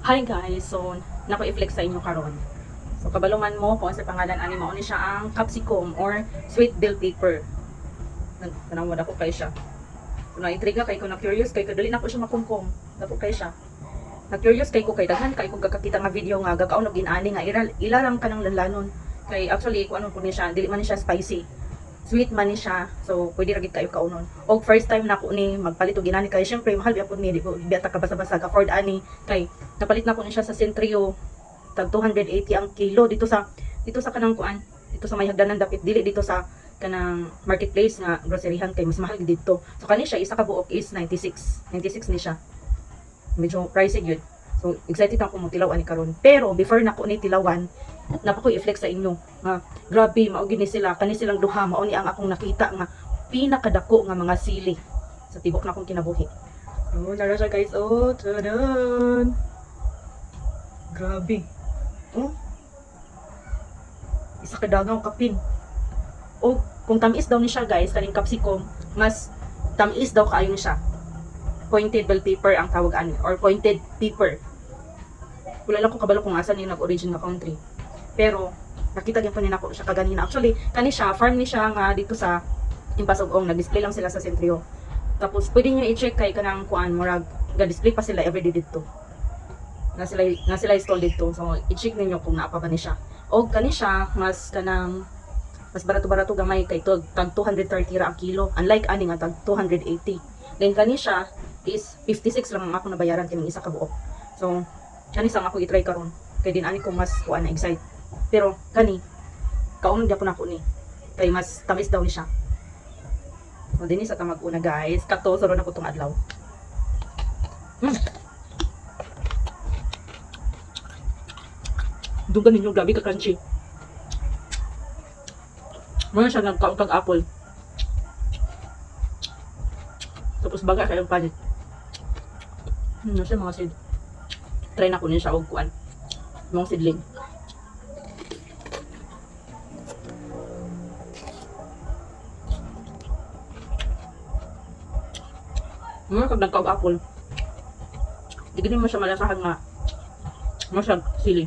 Hi guys, so nako i-flex sa inyo karon. So kabaluman mo kung sa pangalan ani mao ni siya ang capsicum or sweet bell pepper. Tanawad ako kay siya. So na-intriga kay ko na curious kay kadali na ko siya makumkum. Dako kay siya. Na curious kay ko kay daghan kay ko kakakita nga video nga gakaon og inani nga ilaram ka ng lanlanon. Kay actually ko ano po ni siya, dili man ni siya spicy. Sweet man ni siya. So pwede ra gid kayo kaunon. Og first time na ko ni magpalit og ginani kay syempre mahal gyapon ni di ko biyata ka basa-basa afford ani kay napalit na ko ni siya sa Centrio tag 280 ang kilo dito sa kanang kuan dito sa may hagdanan dapit dili dito sa kanang marketplace nga groceryhan kay mas mahal gid dito. So kani siya isa ka buok is 96 ni siya. Medyo pricey gyud. So excited ako mo tilawan ni karon. Pero before nako ni tilawan napako i-flex sa inyo nga grabe mao gid ni sila kani silang duha mao ni ang akong nakita nga pinakadako nga mga sili sa tibok na akong kinabuhi. Oh, nara siya guys. Oh, tadan. Grabe. Oh. Isa ka dagang kapin. Oh, kung tamis daw ni siya guys, kaning capsicum, mas tamis daw kaayo ni siya. Pointed bell pepper ang tawag ani or pointed pepper. Wala lang ko kabalo kung asa ni nag-origin nga country. Pero nakita gyud pa ni nako siya kaganina. Actually, kani siya farm ni siya nga dito sa Impasugong, nag-display lang sila sa Centrio. Tapos pwede niyo i-check kay kanang kuan murag ga-display pa sila everyday dito. Na sila install dito. So i-check ninyo kung naa pa ba ni siya. Og kani siya mas kanang mas barato-barato gamay kay tag 230 ra ang kilo. Unlike ani nga tag 280. Then kani siya is 56 lang ang ako nabayaran kining isa ka buok. So kani sang ako i-try karon. Kay din ani ko mas kuan na excite. Pero kani kaunon gyapon ako ni. Kay mas tamis daw ni siya. So din sa tamag una guys, kato soro na ko tong adlaw. Dugan ninyo grabe ka crunchy. Muna siya nagkaon kag apple. Tapos baga kayong panit. Ano siya mga seed. Try na ko niya siya og kuan. Mga seedling. Muna kag nagkaog apple. Di gani mo siya malasahan nga. Mo siya sili.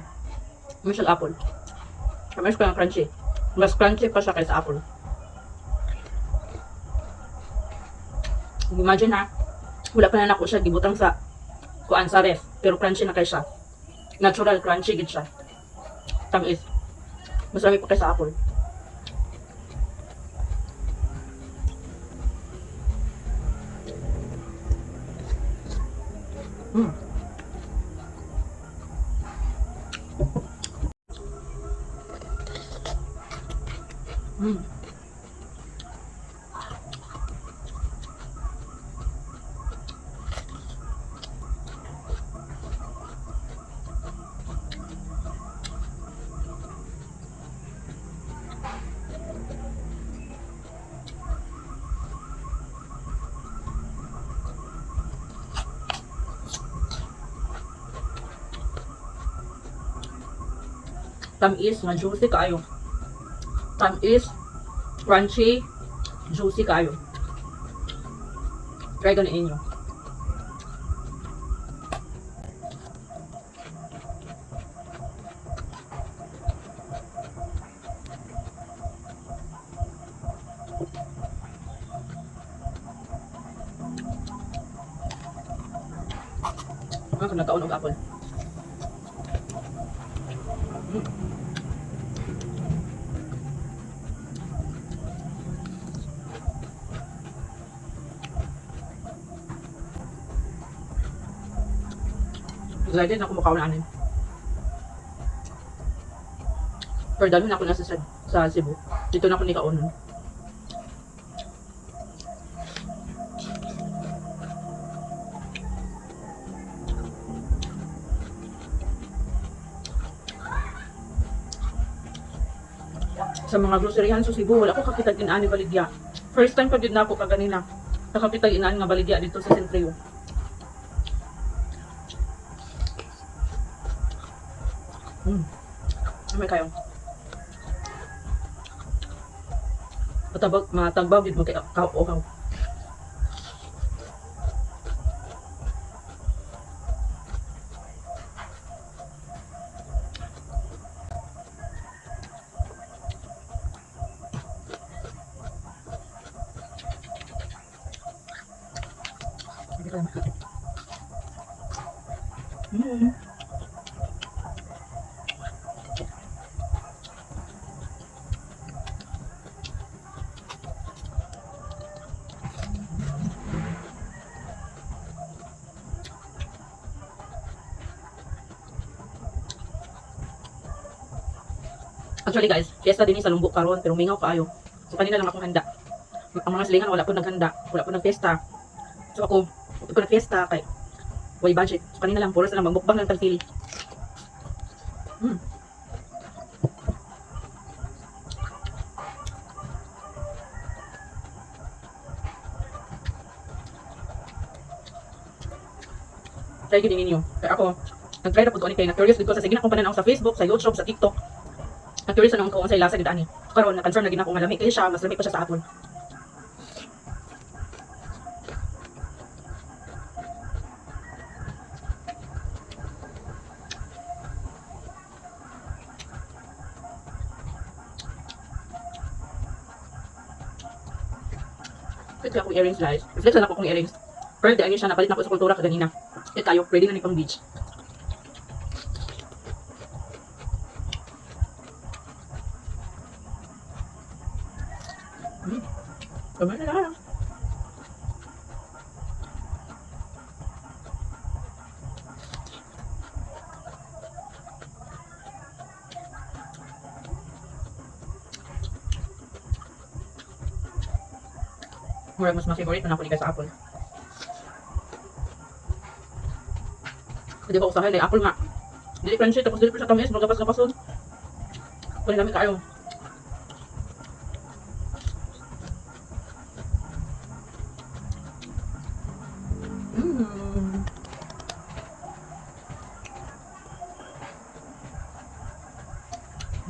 Mo siya apple. Kamas ko ng crunchy. Mas crunchy pa siya kaysa apple. Imagine ha, wala pa na ako siya gibutang sa kuan sa ref, pero crunchy na kay siya. Natural crunchy gid siya. Tamis. Mas lami pa kaysa apple. Tamis nga juicy kaayo. Tamis, crunchy, juicy kaayo. Try ganin inyo. Kung nagkaon og apple. Excited na ako makaunanin. Pero dami na ako nasa sa Cebu. Dito na ako ni kaunan. Sa mga groceryhan sa Cebu, wala ko kakita ginani baligya. First time pa din na ako kaganina. Nakakita ginani nga baligya dito sa Centrio. May kayo. Matagbaw gid mo kay kauhaw. Mm. Actually guys, fiesta din sa Lunggo karon pero mingaw kaayo. So kanina lang akong handa. Ang mga silingan wala po naghanda, wala po nagfiesta. So ako, ko nagfiesta kay way budget. So kanina lang puros lang magbukbang lang tagtili. Mm. Try gid ninyo. Kaya ako, nag-try na po ko ni kay na-curious dito sa sige na akong pananaw sa Facebook, sa YouTube, sa TikTok. Na-curious na ako kung sa lasa gid ani. Karon na-confirm na gid ako nga lami kay siya, mas lami pa siya sa apple. Pwede akong earrings guys. Reflex na ako kong earrings. Pero di siya napalit na ko sa kultura kaganina. Kaya tayo, ready na ni pang beach. Kamay na lang. Murag mas ma-favorite na ako ni sa apple. Hindi ba usahay na apple nga. Dili crunchy tapos dili pa siya tamis, magapas-gapason. Kung namin kayo.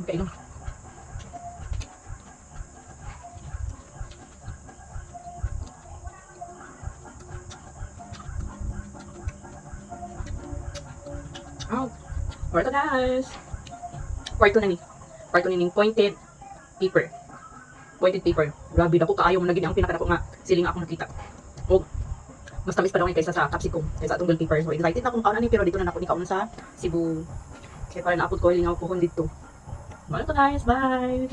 Okay lang. Oh, kwarto guys. Kwarto na ni. Kwarto ni ning pointed paper. Pointed paper. Grabe dako kaayo mo na gid ang pinakadako nga siling ako nakita. Og mas tamis pa daw kaysa sa capsicum, kaysa atong paper. So excited na akong kaon ani pero dito na nako ni kaon sa Cebu. Kaya para naapod ko lingaw ko dito. Kwarto guys, bye.